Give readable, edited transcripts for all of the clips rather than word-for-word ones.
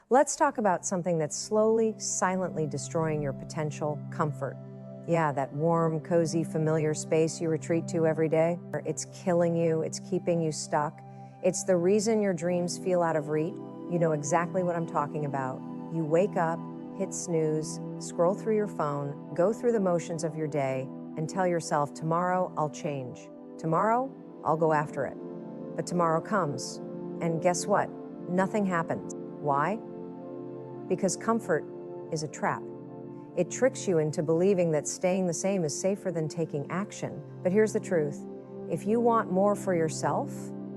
Let's talk about something that's slowly, silently destroying your potential: comfort. Yeah, that warm, cozy, familiar space you retreat to every day. It's killing you, it's keeping you stuck. It's the reason your dreams feel out of reach. You know exactly what I'm talking about. You wake up, hit snooze, scroll through your phone, go through the motions of your day, and tell yourself, tomorrow I'll change. Tomorrow I'll go after it. But tomorrow comes, and guess what? Nothing happens. Why? Because comfort is a trap. It tricks you into believing that staying the same is safer than taking action. But here's the truth. If you want more for yourself,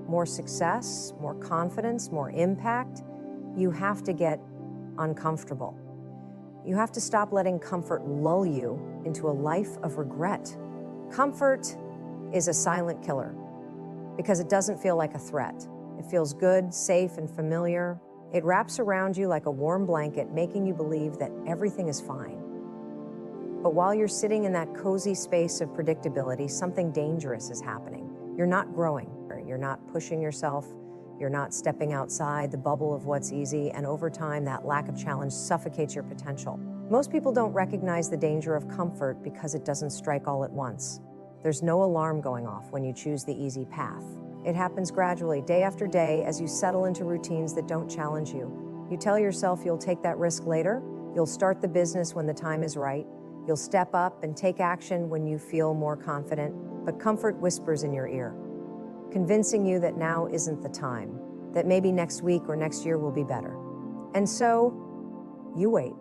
more success, more confidence, more impact, you have to get uncomfortable. You have to stop letting comfort lull you into a life of regret. Comfort is a silent killer because it doesn't feel like a threat. It feels good, safe, and familiar. It wraps around you like a warm blanket, making you believe that everything is fine. But while you're sitting in that cozy space of predictability, something dangerous is happening. You're not growing. You're not pushing yourself. You're not stepping outside the bubble of what's easy, and over time, that lack of challenge suffocates your potential. Most people don't recognize the danger of comfort because it doesn't strike all at once. There's no alarm going off when you choose the easy path. It happens gradually, day after day, as you settle into routines that don't challenge you. You tell yourself you'll take that risk later, you'll start the business when the time is right, you'll step up and take action when you feel more confident, but comfort whispers in your ear, convincing you that now isn't the time, that maybe next week or next year will be better. And so, you wait.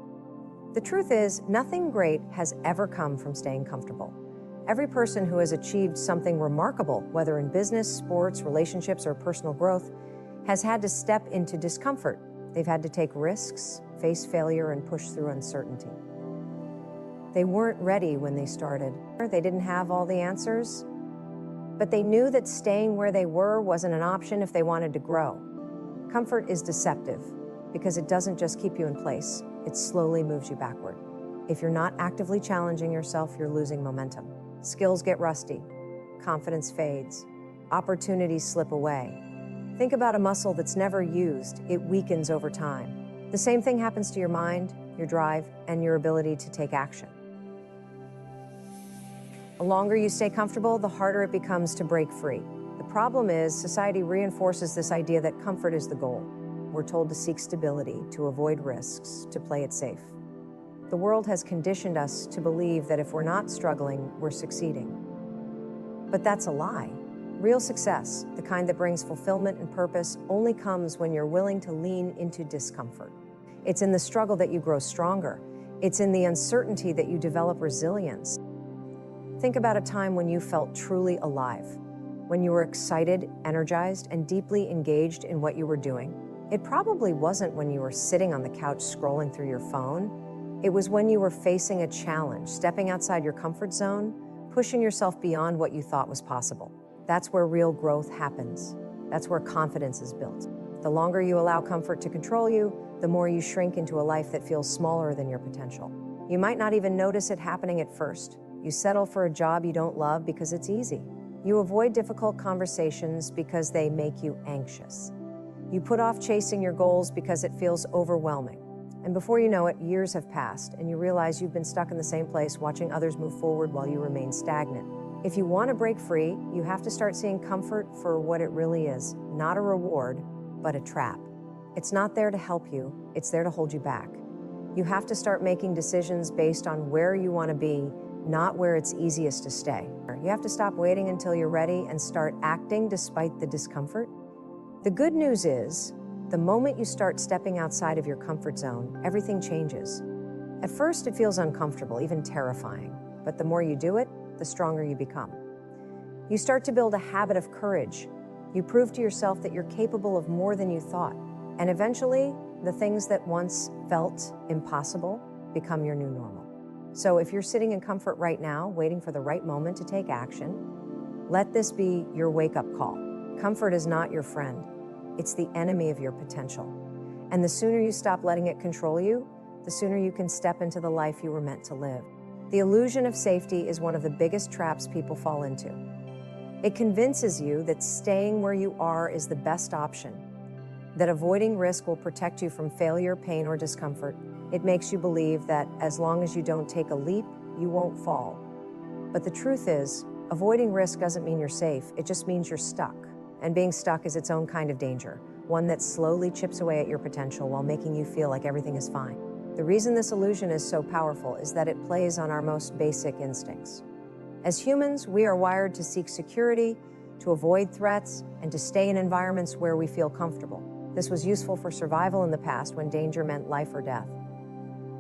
The truth is, nothing great has ever come from staying comfortable. Every person who has achieved something remarkable, whether in business, sports, relationships, or personal growth, has had to step into discomfort. They've had to take risks, face failure, and push through uncertainty. They weren't ready when they started. They didn't have all the answers, but they knew that staying where they were wasn't an option if they wanted to grow. Comfort is deceptive because it doesn't just keep you in place, it slowly moves you backward. If you're not actively challenging yourself, you're losing momentum. Skills get rusty, confidence fades, opportunities slip away. Think about a muscle that's never used, it weakens over time. The same thing happens to your mind, your drive, and your ability to take action. The longer you stay comfortable, the harder it becomes to break free. The problem is, society reinforces this idea that comfort is the goal. We're told to seek stability, to avoid risks, to play it safe. The world has conditioned us to believe that if we're not struggling, we're succeeding. But that's a lie. Real success, the kind that brings fulfillment and purpose, only comes when you're willing to lean into discomfort. It's in the struggle that you grow stronger. It's in the uncertainty that you develop resilience. Think about a time when you felt truly alive, when you were excited, energized, and deeply engaged in what you were doing. It probably wasn't when you were sitting on the couch scrolling through your phone. It was when you were facing a challenge, stepping outside your comfort zone, pushing yourself beyond what you thought was possible. That's where real growth happens. That's where confidence is built. The longer you allow comfort to control you, the more you shrink into a life that feels smaller than your potential. You might not even notice it happening at first. You settle for a job you don't love because it's easy. You avoid difficult conversations because they make you anxious. You put off chasing your goals because it feels overwhelming. And before you know it, years have passed, and you realize you've been stuck in the same place, watching others move forward while you remain stagnant. If you want to break free, you have to start seeing comfort for what it really is, not a reward, but a trap. It's not there to help you, it's there to hold you back. You have to start making decisions based on where you want to be, not where it's easiest to stay. You have to stop waiting until you're ready and start acting despite the discomfort. The good news is, the moment you start stepping outside of your comfort zone, everything changes. At first, it feels uncomfortable, even terrifying, but the more you do it, the stronger you become. You start to build a habit of courage. You prove to yourself that you're capable of more than you thought, and eventually, the things that once felt impossible become your new normal. So if you're sitting in comfort right now, waiting for the right moment to take action, let this be your wake-up call. Comfort is not your friend. It's the enemy of your potential. And the sooner you stop letting it control you, the sooner you can step into the life you were meant to live. The illusion of safety is one of the biggest traps people fall into. It convinces you that staying where you are is the best option. that avoiding risk will protect you from failure, pain, or discomfort. It makes you believe that as long as you don't take a leap, you won't fall. But the truth is, avoiding risk doesn't mean you're safe, it just means you're stuck. And being stuck is its own kind of danger, one that slowly chips away at your potential while making you feel like everything is fine. The reason this illusion is so powerful is that it plays on our most basic instincts. As humans, we are wired to seek security, to avoid threats, and to stay in environments where we feel comfortable. This was useful for survival in the past when danger meant life or death.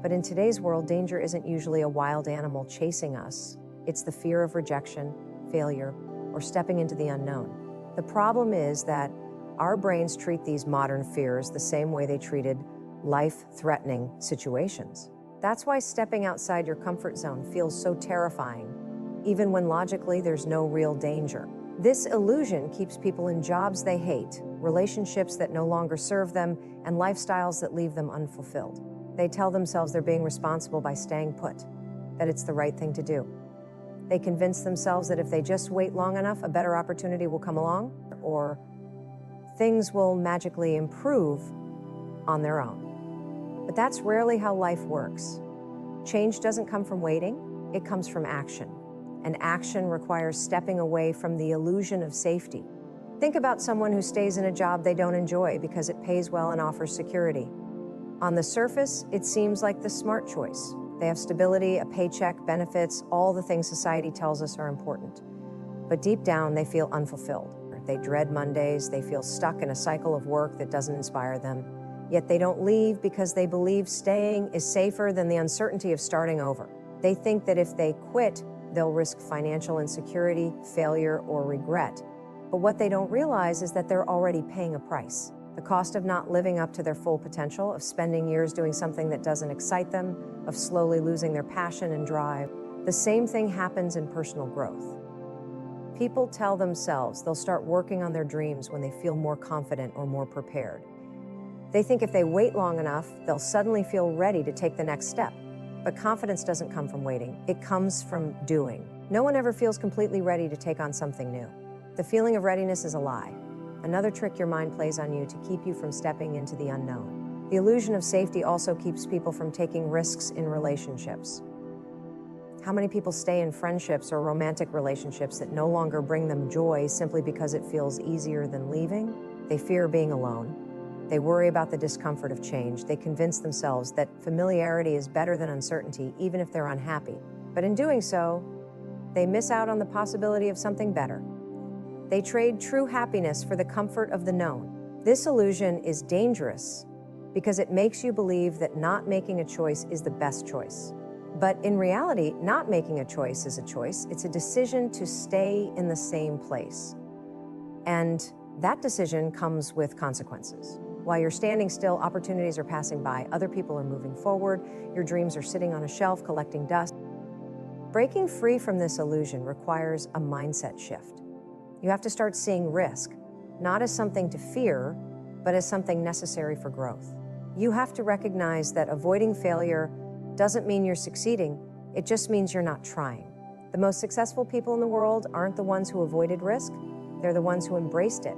But in today's world, danger isn't usually a wild animal chasing us. It's the fear of rejection, failure, or stepping into the unknown. The problem is that our brains treat these modern fears the same way they treated life-threatening situations. That's why stepping outside your comfort zone feels so terrifying, even when logically there's no real danger. This illusion keeps people in jobs they hate, relationships that no longer serve them, and lifestyles that leave them unfulfilled. They tell themselves they're being responsible by staying put, that it's the right thing to do. They convince themselves that if they just wait long enough, a better opportunity will come along, or things will magically improve on their own. But that's rarely how life works. Change doesn't come from waiting, it comes from action. And action requires stepping away from the illusion of safety. Think about someone who stays in a job they don't enjoy because it pays well and offers security. On the surface, it seems like the smart choice. They have stability, a paycheck, benefits, all the things society tells us are important. But deep down, they feel unfulfilled. They dread Mondays, they feel stuck in a cycle of work that doesn't inspire them. Yet they don't leave because they believe staying is safer than the uncertainty of starting over. They think that if they quit, they'll risk financial insecurity, failure, or regret. But what they don't realize is that they're already paying a price. The cost of not living up to their full potential, of spending years doing something that doesn't excite them, of slowly losing their passion and drive. The same thing happens in personal growth. People tell themselves they'll start working on their dreams when they feel more confident or more prepared. They think if they wait long enough, they'll suddenly feel ready to take the next step. But confidence doesn't come from waiting, it comes from doing. No one ever feels completely ready to take on something new. The feeling of readiness is a lie, another trick your mind plays on you to keep you from stepping into the unknown. The illusion of safety also keeps people from taking risks in relationships. How many people stay in friendships or romantic relationships that no longer bring them joy simply because it feels easier than leaving? They fear being alone. They worry about the discomfort of change. They convince themselves that familiarity is better than uncertainty, even if they're unhappy. But in doing so, they miss out on the possibility of something better. They trade true happiness for the comfort of the known. This illusion is dangerous because it makes you believe that not making a choice is the best choice. But in reality, not making a choice is a choice. It's a decision to stay in the same place. And that decision comes with consequences. While you're standing still, opportunities are passing by. Other people are moving forward. Your dreams are sitting on a shelf collecting dust. Breaking free from this illusion requires a mindset shift. You have to start seeing risk, not as something to fear, but as something necessary for growth. You have to recognize that avoiding failure doesn't mean you're succeeding, it just means you're not trying. The most successful people in the world aren't the ones who avoided risk, they're the ones who embraced it,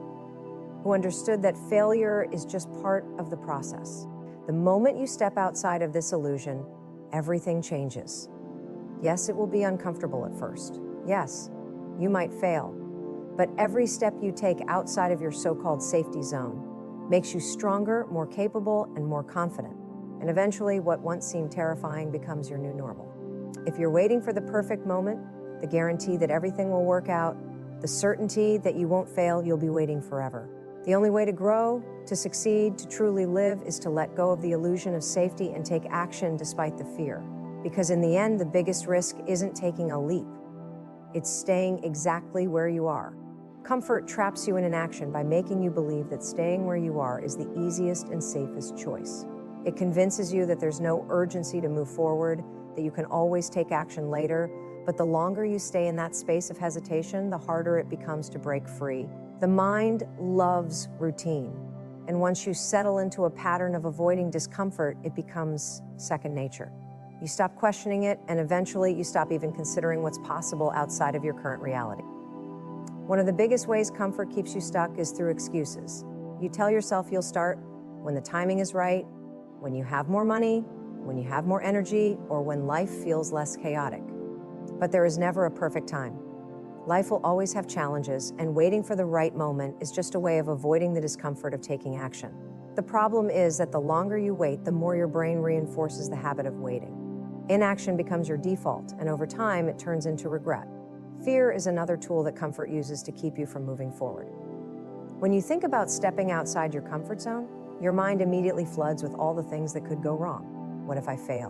who understood that failure is just part of the process. The moment you step outside of this illusion, everything changes. Yes, it will be uncomfortable at first. Yes, you might fail. But every step you take outside of your so-called safety zone makes you stronger, more capable, and more confident. And eventually, what once seemed terrifying becomes your new normal. If you're waiting for the perfect moment, the guarantee that everything will work out, the certainty that you won't fail, you'll be waiting forever. The only way to grow, to succeed, to truly live is to let go of the illusion of safety and take action despite the fear. Because in the end, the biggest risk isn't taking a leap. It's staying exactly where you are. Comfort traps you in inaction by making you believe that staying where you are is the easiest and safest choice. It convinces you that there's no urgency to move forward, that you can always take action later, but the longer you stay in that space of hesitation, the harder it becomes to break free. The mind loves routine, and once you settle into a pattern of avoiding discomfort, it becomes second nature. You stop questioning it, and eventually you stop even considering what's possible outside of your current reality. One of the biggest ways comfort keeps you stuck is through excuses. You tell yourself you'll start when the timing is right, when you have more money, when you have more energy, or when life feels less chaotic. But there is never a perfect time. Life will always have challenges, and waiting for the right moment is just a way of avoiding the discomfort of taking action. The problem is that the longer you wait, the more your brain reinforces the habit of waiting. Inaction becomes your default, and over time, it turns into regret. Fear is another tool that comfort uses to keep you from moving forward. When you think about stepping outside your comfort zone, your mind immediately floods with all the things that could go wrong. What if I fail?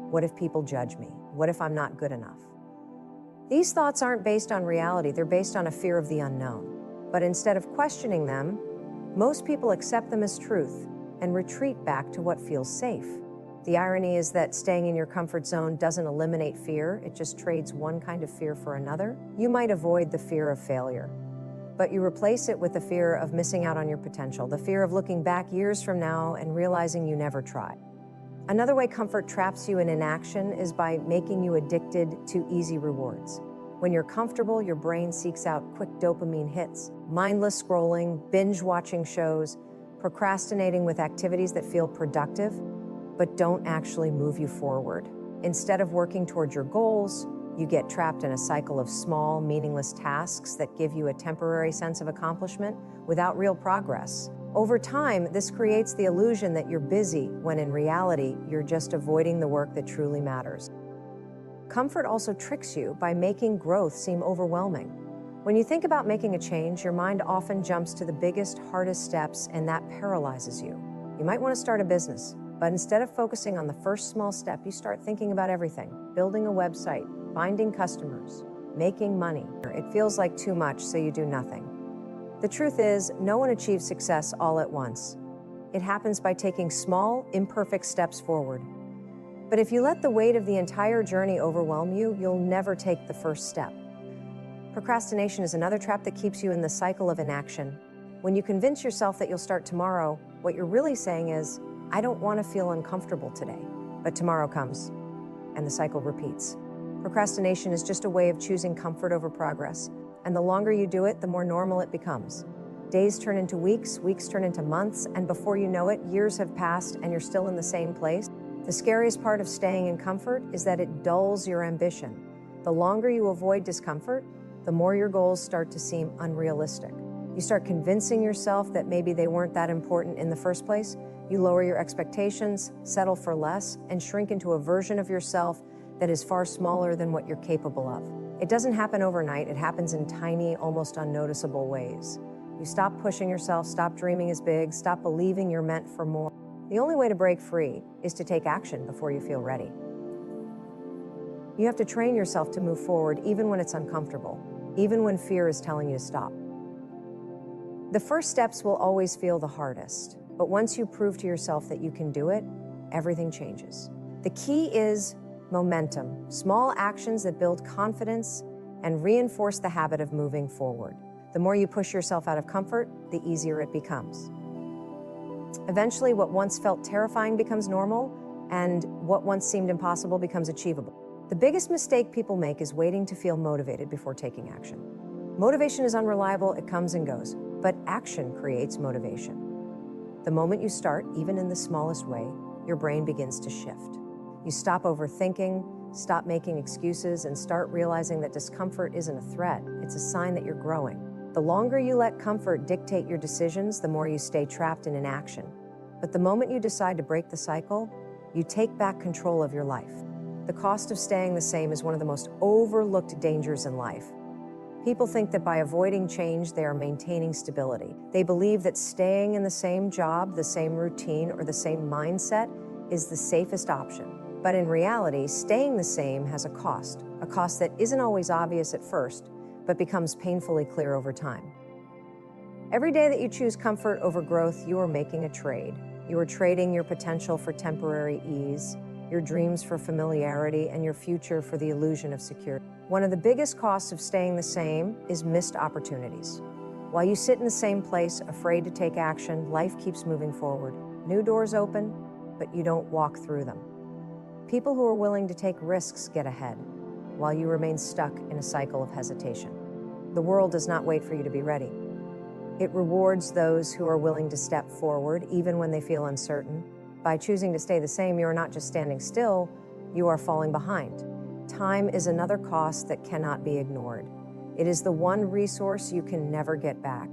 What if people judge me? What if I'm not good enough? These thoughts aren't based on reality, they're based on a fear of the unknown. But instead of questioning them, most people accept them as truth and retreat back to what feels safe. The irony is that staying in your comfort zone doesn't eliminate fear, it just trades one kind of fear for another. You might avoid the fear of failure, but you replace it with the fear of missing out on your potential, the fear of looking back years from now and realizing you never tried. Another way comfort traps you in inaction is by making you addicted to easy rewards. When you're comfortable, your brain seeks out quick dopamine hits, mindless scrolling, binge-watching shows, procrastinating with activities that feel productive, but don't actually move you forward. Instead of working towards your goals, you get trapped in a cycle of small, meaningless tasks that give you a temporary sense of accomplishment without real progress. Over time, this creates the illusion that you're busy, when in reality, you're just avoiding the work that truly matters. Comfort also tricks you by making growth seem overwhelming. When you think about making a change, your mind often jumps to the biggest, hardest steps, and that paralyzes you. You might want to start a business, but instead of focusing on the first small step, you start thinking about everything: building a website, finding customers, making money. It feels like too much, so you do nothing. The truth is, no one achieves success all at once. It happens by taking small, imperfect steps forward. But if you let the weight of the entire journey overwhelm you, you'll never take the first step. Procrastination is another trap that keeps you in the cycle of inaction. When you convince yourself that you'll start tomorrow, what you're really saying is, I don't want to feel uncomfortable today. But tomorrow comes, and the cycle repeats. Procrastination is just a way of choosing comfort over progress. And the longer you do it, the more normal it becomes. Days turn into weeks, weeks turn into months, and before you know it, years have passed and you're still in the same place. The scariest part of staying in comfort is that it dulls your ambition. The longer you avoid discomfort, the more your goals start to seem unrealistic. You start convincing yourself that maybe they weren't that important in the first place. You lower your expectations, settle for less, and shrink into a version of yourself that is far smaller than what you're capable of. It doesn't happen overnight, it happens in tiny, almost unnoticeable ways. You stop pushing yourself, stop dreaming as big, stop believing you're meant for more. The only way to break free is to take action before you feel ready. You have to train yourself to move forward even when it's uncomfortable, even when fear is telling you to stop. The first steps will always feel the hardest, but once you prove to yourself that you can do it, everything changes. The key is momentum, small actions that build confidence and reinforce the habit of moving forward. The more you push yourself out of comfort, the easier it becomes. Eventually, what once felt terrifying becomes normal, and what once seemed impossible becomes achievable. The biggest mistake people make is waiting to feel motivated before taking action. Motivation is unreliable, it comes and goes, but action creates motivation. The moment you start, even in the smallest way, your brain begins to shift. You stop overthinking, stop making excuses, and start realizing that discomfort isn't a threat, it's a sign that you're growing. The longer you let comfort dictate your decisions, the more you stay trapped in inaction. But the moment you decide to break the cycle, you take back control of your life. The cost of staying the same is one of the most overlooked dangers in life. People think that by avoiding change, they are maintaining stability. They believe that staying in the same job, the same routine, or the same mindset is the safest option. But in reality, staying the same has a cost that isn't always obvious at first, but becomes painfully clear over time. Every day that you choose comfort over growth, you are making a trade. You are trading your potential for temporary ease, your dreams for familiarity, and your future for the illusion of security. One of the biggest costs of staying the same is missed opportunities. While you sit in the same place, afraid to take action, life keeps moving forward. New doors open, but you don't walk through them. People who are willing to take risks get ahead, while you remain stuck in a cycle of hesitation. The world does not wait for you to be ready. It rewards those who are willing to step forward, even when they feel uncertain. By choosing to stay the same, you are not just standing still, you are falling behind. Time is another cost that cannot be ignored. It is the one resource you can never get back.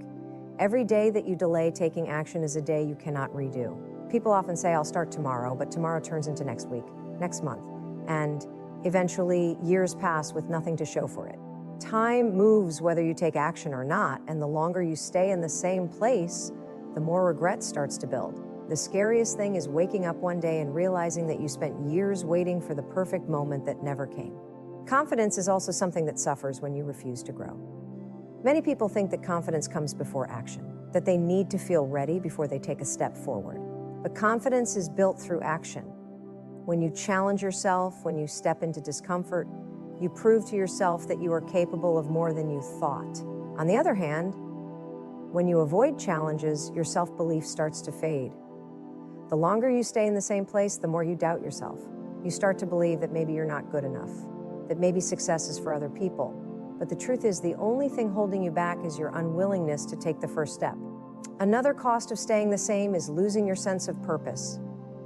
Every day that you delay taking action is a day you cannot redo. People often say, I'll start tomorrow, but tomorrow turns into next week, next month, and eventually years pass with nothing to show for it. Time moves whether you take action or not, and the longer you stay in the same place, the more regret starts to build. The scariest thing is waking up one day and realizing that you spent years waiting for the perfect moment that never came. Confidence is also something that suffers when you refuse to grow. Many people think that confidence comes before action, that they need to feel ready before they take a step forward. But confidence is built through action. When you challenge yourself, when you step into discomfort, you prove to yourself that you are capable of more than you thought. On the other hand, when you avoid challenges, your self-belief starts to fade. The longer you stay in the same place, the more you doubt yourself. You start to believe that maybe you're not good enough, that maybe success is for other people. But the truth is, the only thing holding you back is your unwillingness to take the first step. Another cost of staying the same is losing your sense of purpose.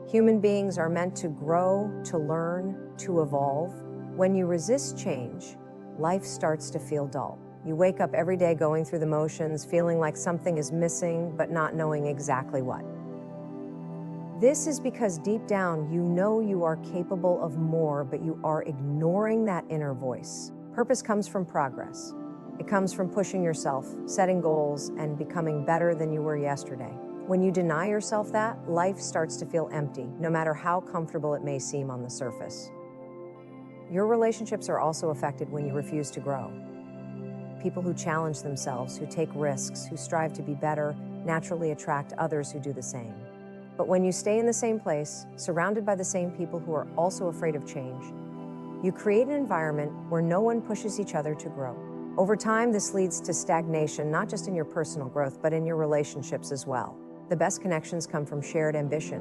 Human beings are meant to grow, to learn, to evolve. When you resist change, life starts to feel dull. You wake up every day going through the motions, feeling like something is missing, but not knowing exactly what. This is because deep down, you know you are capable of more, but you are ignoring that inner voice. Purpose comes from progress. It comes from pushing yourself, setting goals, and becoming better than you were yesterday. When you deny yourself that, life starts to feel empty, no matter how comfortable it may seem on the surface. Your relationships are also affected when you refuse to grow. People who challenge themselves, who take risks, who strive to be better, naturally attract others who do the same. But when you stay in the same place, surrounded by the same people who are also afraid of change, you create an environment where no one pushes each other to grow. Over time, this leads to stagnation, not just in your personal growth, but in your relationships as well. The best connections come from shared ambition,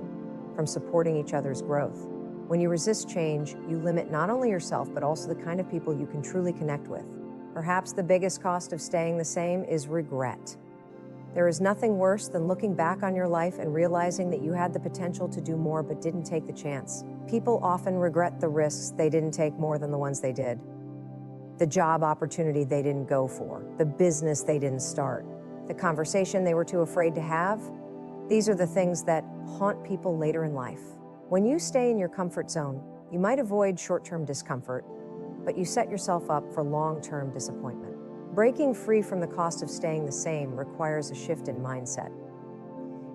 from supporting each other's growth. When you resist change, you limit not only yourself, but also the kind of people you can truly connect with. Perhaps the biggest cost of staying the same is regret. There is nothing worse than looking back on your life and realizing that you had the potential to do more but didn't take the chance. People often regret the risks they didn't take more than the ones they did. The job opportunity they didn't go for, the business they didn't start, the conversation they were too afraid to have. These are the things that haunt people later in life. When you stay in your comfort zone, you might avoid short-term discomfort, but you set yourself up for long-term disappointment. Breaking free from the cost of staying the same requires a shift in mindset.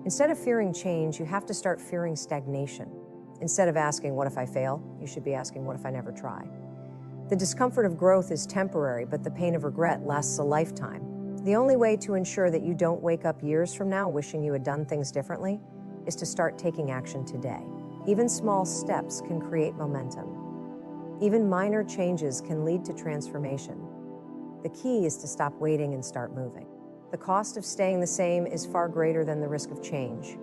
Instead of fearing change, you have to start fearing stagnation. Instead of asking, what if I fail? You should be asking, what if I never try? The discomfort of growth is temporary, but the pain of regret lasts a lifetime. The only way to ensure that you don't wake up years from now wishing you had done things differently is to start taking action today. Even small steps can create momentum. Even minor changes can lead to transformation. The key is to stop waiting and start moving. The cost of staying the same is far greater than the risk of change.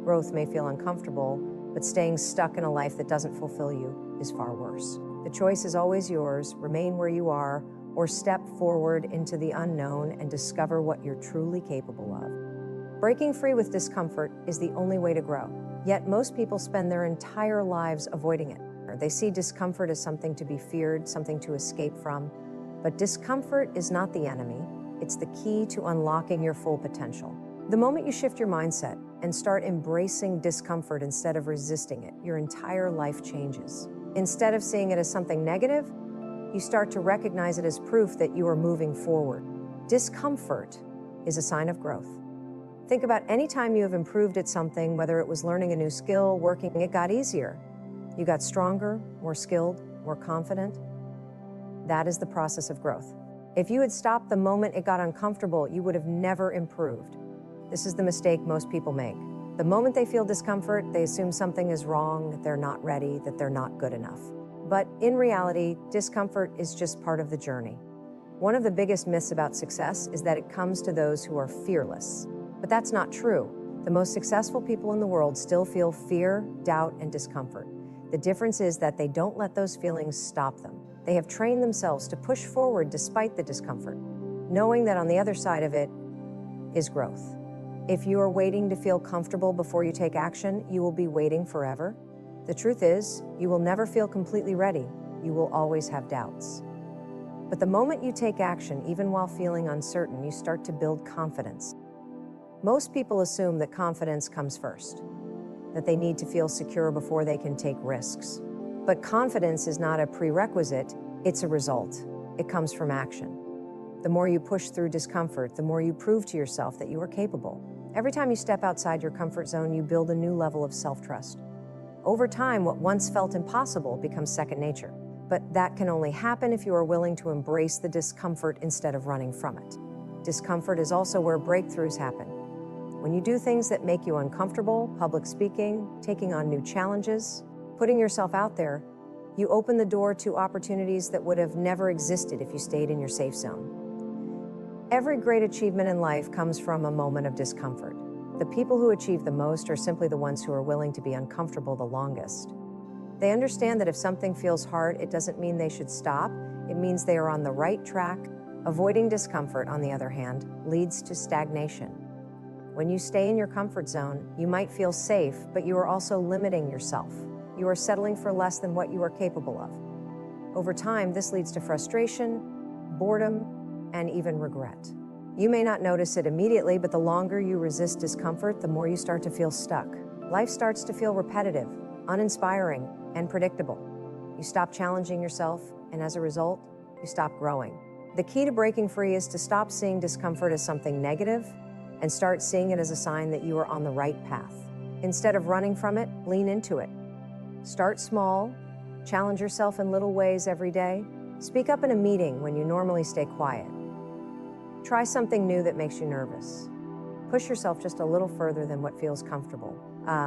Growth may feel uncomfortable, but staying stuck in a life that doesn't fulfill you is far worse. The choice is always yours: remain where you are, or step forward into the unknown and discover what you're truly capable of. Breaking free with discomfort is the only way to grow. Yet most people spend their entire lives avoiding it. They see discomfort as something to be feared, something to escape from. But discomfort is not the enemy. It's the key to unlocking your full potential. The moment you shift your mindset and start embracing discomfort instead of resisting it, your entire life changes. Instead of seeing it as something negative, you start to recognize it as proof that you are moving forward. Discomfort is a sign of growth. Think about any time you have improved at something, whether it was learning a new skill, working, it got easier. You got stronger, more skilled, more confident. That is the process of growth. If you had stopped the moment it got uncomfortable, you would have never improved. This is the mistake most people make. The moment they feel discomfort, they assume something is wrong, that they're not ready, that they're not good enough. But in reality, discomfort is just part of the journey. One of the biggest myths about success is that it comes to those who are fearless. But that's not true. The most successful people in the world still feel fear, doubt, and discomfort. The difference is that they don't let those feelings stop them. They have trained themselves to push forward despite the discomfort, knowing that on the other side of it, is growth. If you are waiting to feel comfortable before you take action, you will be waiting forever. The truth is, you will never feel completely ready. You will always have doubts. But the moment you take action, even while feeling uncertain, you start to build confidence. Most people assume that confidence comes first, that they need to feel secure before they can take risks. But confidence is not a prerequisite, it's a result. It comes from action. The more you push through discomfort, the more you prove to yourself that you are capable. Every time you step outside your comfort zone, you build a new level of self-trust. Over time, what once felt impossible becomes second nature. But that can only happen if you are willing to embrace the discomfort instead of running from it. Discomfort is also where breakthroughs happen. When you do things that make you uncomfortable, public speaking, taking on new challenges, putting yourself out there, you open the door to opportunities that would have never existed if you stayed in your safe zone. Every great achievement in life comes from a moment of discomfort. The people who achieve the most are simply the ones who are willing to be uncomfortable the longest. They understand that if something feels hard, it doesn't mean they should stop. It means they are on the right track. Avoiding discomfort, on the other hand, leads to stagnation. When you stay in your comfort zone, you might feel safe, but you are also limiting yourself. You are settling for less than what you are capable of. Over time, this leads to frustration, boredom, and even regret. You may not notice it immediately, but the longer you resist discomfort, the more you start to feel stuck. Life starts to feel repetitive, uninspiring, and predictable. You stop challenging yourself, and as a result, you stop growing. The key to breaking free is to stop seeing discomfort as something negative and start seeing it as a sign that you are on the right path. Instead of running from it, lean into it. Start small, challenge yourself in little ways every day. Speak up in a meeting when you normally stay quiet. Try something new that makes you nervous. Push yourself just a little further than what feels comfortable.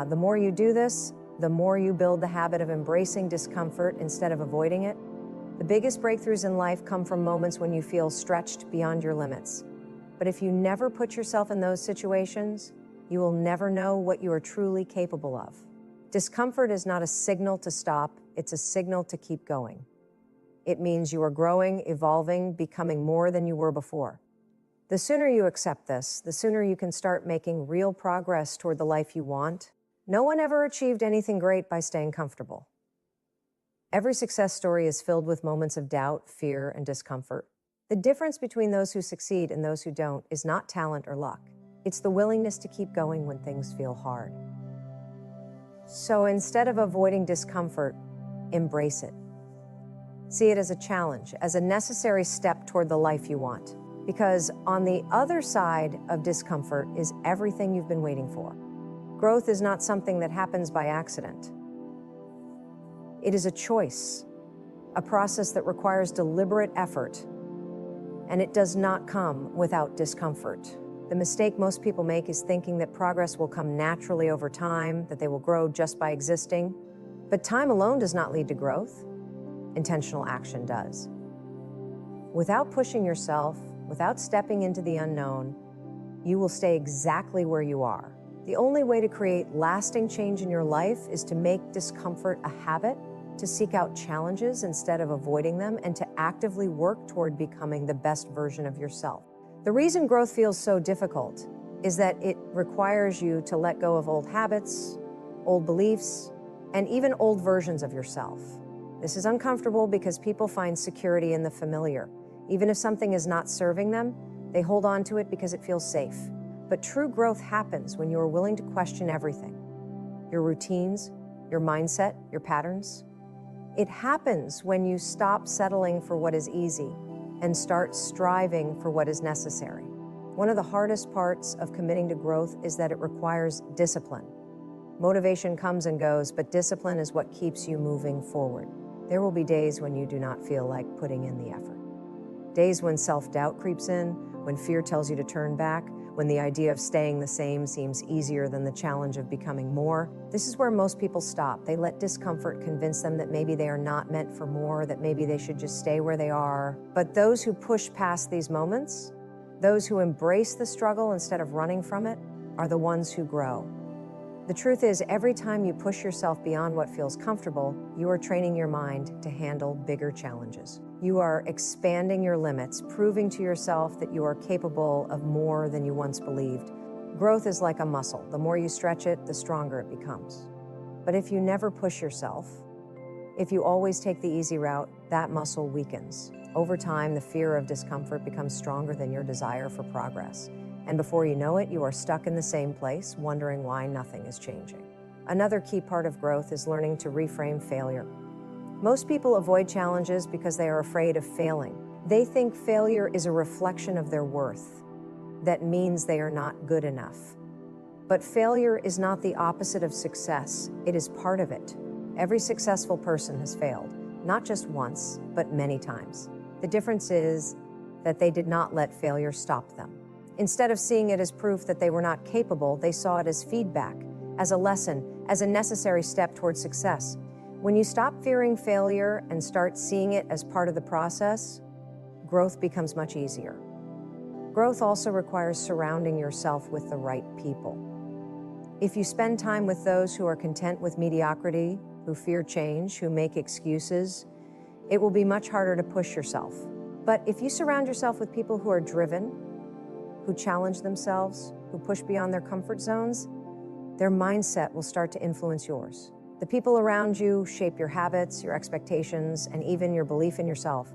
The more you do this, the more you build the habit of embracing discomfort instead of avoiding it. The biggest breakthroughs in life come from moments when you feel stretched beyond your limits. But if you never put yourself in those situations, you will never know what you are truly capable of. Discomfort is not a signal to stop, it's a signal to keep going. It means you are growing, evolving, becoming more than you were before. The sooner you accept this, the sooner you can start making real progress toward the life you want. No one ever achieved anything great by staying comfortable. Every success story is filled with moments of doubt, fear, and discomfort. The difference between those who succeed and those who don't is not talent or luck. It's the willingness to keep going when things feel hard. So instead of avoiding discomfort, embrace it. See it as a challenge, as a necessary step toward the life you want. Because on the other side of discomfort is everything you've been waiting for. Growth is not something that happens by accident. It is a choice, a process that requires deliberate effort, and it does not come without discomfort. The mistake most people make is thinking that progress will come naturally over time, that they will grow just by existing. But time alone does not lead to growth. Intentional action does. Without pushing yourself, without stepping into the unknown, you will stay exactly where you are. The only way to create lasting change in your life is to make discomfort a habit, to seek out challenges instead of avoiding them, and to actively work toward becoming the best version of yourself. The reason growth feels so difficult is that it requires you to let go of old habits, old beliefs, and even old versions of yourself. This is uncomfortable because people find security in the familiar. Even if something is not serving them, they hold on to it because it feels safe. But true growth happens when you are willing to question everything. Your routines, your mindset, your patterns. It happens when you stop settling for what is easy and start striving for what is necessary. One of the hardest parts of committing to growth is that it requires discipline. Motivation comes and goes, but discipline is what keeps you moving forward. There will be days when you do not feel like putting in the effort. Days when self-doubt creeps in, when fear tells you to turn back, when the idea of staying the same seems easier than the challenge of becoming more. This is where most people stop. They let discomfort convince them that maybe they are not meant for more, that maybe they should just stay where they are. But those who push past these moments, those who embrace the struggle instead of running from it, are the ones who grow. The truth is, every time you push yourself beyond what feels comfortable, you are training your mind to handle bigger challenges. You are expanding your limits, proving to yourself that you are capable of more than you once believed. Growth is like a muscle. The more you stretch it, the stronger it becomes. But if you never push yourself, if you always take the easy route, that muscle weakens. Over time, the fear of discomfort becomes stronger than your desire for progress. And before you know it, you are stuck in the same place, wondering why nothing is changing. Another key part of growth is learning to reframe failure. Most people avoid challenges because they are afraid of failing. They think failure is a reflection of their worth. That means they are not good enough. But failure is not the opposite of success. It is part of it. Every successful person has failed, not just once, but many times. The difference is that they did not let failure stop them. Instead of seeing it as proof that they were not capable, they saw it as feedback, as a lesson, as a necessary step toward success. When you stop fearing failure and start seeing it as part of the process, growth becomes much easier. Growth also requires surrounding yourself with the right people. If you spend time with those who are content with mediocrity, who fear change, who make excuses, it will be much harder to push yourself. But if you surround yourself with people who are driven, who challenge themselves, who push beyond their comfort zones, their mindset will start to influence yours. The people around you shape your habits, your expectations, and even your belief in yourself.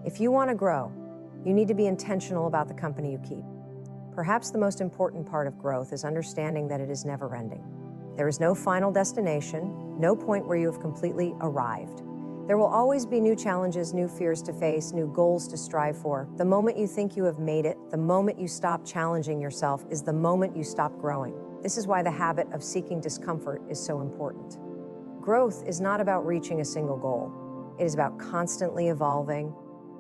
If you want to grow, you need to be intentional about the company you keep. Perhaps the most important part of growth is understanding that it is never ending. There is no final destination, no point where you have completely arrived. There will always be new challenges, new fears to face, new goals to strive for. The moment you think you have made it, the moment you stop challenging yourself, is the moment you stop growing. This is why the habit of seeking discomfort is so important. Growth is not about reaching a single goal. It is about constantly evolving,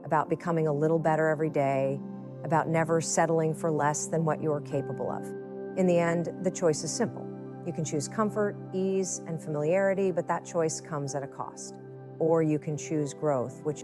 about becoming a little better every day, about never settling for less than what you are capable of. In the end, the choice is simple. You can choose comfort, ease, and familiarity, but that choice comes at a cost. Or you can choose growth, which